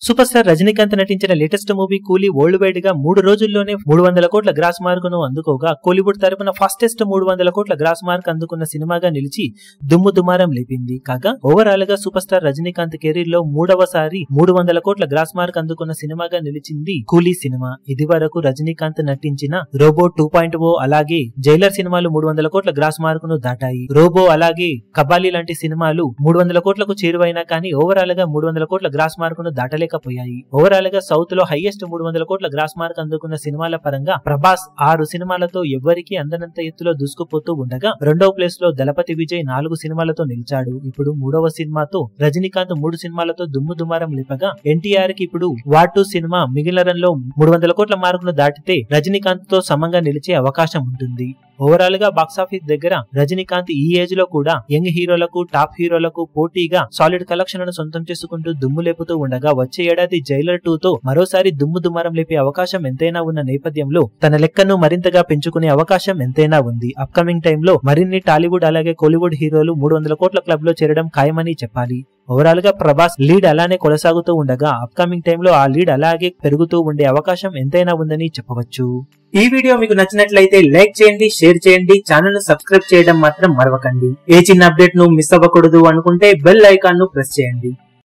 Super star Rajinikanth నటించిన latest movie కూలీ world wide గా 3 రోజుల్లోనే 300 కోట్ల గ్రాస్ మార్కును అందుకోగా కోలీవుడ్ తరపున ఫాస్టెస్ట్ 300 కోట్ల గ్రాస్ మార్క్ అందుకున్న సినిమాగా నిలిచి దుమ్ము దుమారం లేపింది. కాగా ఓవరాల్ గా సూపర్ స్టార్ రజనీకాంత్ కెరీర్ లో 3వసారి 300 కోట్ల గ్రాస్ మార్క్ అందుకున్న సినిమాగా నిలిచింది కూలీ సినిమా. ఇది వరకు రజనీకాంత్ నటించిన రోబో 2.0 అలాగే జైలర్ సినిమాలు 300 కోట్ల గ్రాస్ మార్కును దాటాయి. రోబో అలాగే కబాలి లాంటి సినిమాలు 300 కోట్లకు చేరువైనా కానీ ఓవరాల్ గా 300 కోట్ల గ్రాస్ మార్కును దాటలేకపోయాయి. ఓవరాల్ గా సౌత్ లో హైయెస్ట్ 300 కోట్ల గ్రాస్ మార్క్ అందుకున్న సినిమాల పరంగా ప్రభాస్ 6 సినిమాలతో ఎవ్వరికీ అందనంత ఎత్తులో దూసుకుపోతూ ఉండగా రెండవ ప్లేస్ లో దళపతి విజయ్ 4 సినిమాలతో నిలిచాడు. ఇప్పుడు 3వ సినిమాతో రజనీకాంత్ 3 సినిమాలతో దుమ్ము దుమారం లేపగా ఎన్టీఆర్ కి ఇప్పుడు వార్ 2 సినిమా మిగిలిన రన్ లో 300 కోట్ల మార్కును దాటితే రజనీకాంత్ తో సమంగా నిలిచే అవకాశం ఉంటుంది. ఓవరాల్ గా బాక్సాఫీస్ దగ్గర రజనీకాంత్ ఈ ఏజ్ లో కూడా యంగ్ హీరోలకు టాప్ హీరోలకు పోటీగా సాలిడ్ కలెక్షన్లను సొంతం చేసుకుంటూ దుమ్ము లేపుతూ ఉండగా వచ్చే ఏడాది జైలర్ 2 తో మరోసారి దుమ్ము దుమారం లేపే అవకాశం ఎంతైనా ఉన్న నేపథ్యంలో తన లెక్కను మరింతగా పెంచుకునే అవకాశం ఎంతైనా ఉంది. అప్కమింగ్ టైమ్ లో మరిన్ని టాలీవుడ్ అలాగే కోలీవుడ్ హీరోలు 300 కోట్ల క్లబ్ లో చేరడం ఖాయమని చెప్పాలి. ఓవరాల్ గా ప్రభాస్ లీడ్ అలానే కొనసాగుతూ ఉండగా అప్కమింగ్ టైమ్ లో ఆ లీడ్ అలాగే పెరుగుతూ ఉండే అవకాశం ఎంతైనా ఉందని చెప్పవచ్చు. ఈ వీడియో మీకు నచ్చినట్లయితే లైక్ చేయండి, షేర్ చేయండి, ఛానల్ ను సబ్స్క్రైబ్ చేయడం మాత్రం మరవకండి. ఏ చిన్న అప్డేట్ ను మిస్ అవ్వకూడదు అనుకుంటే బెల్ ఐకాన్ ను ప్రెస్ చేయండి.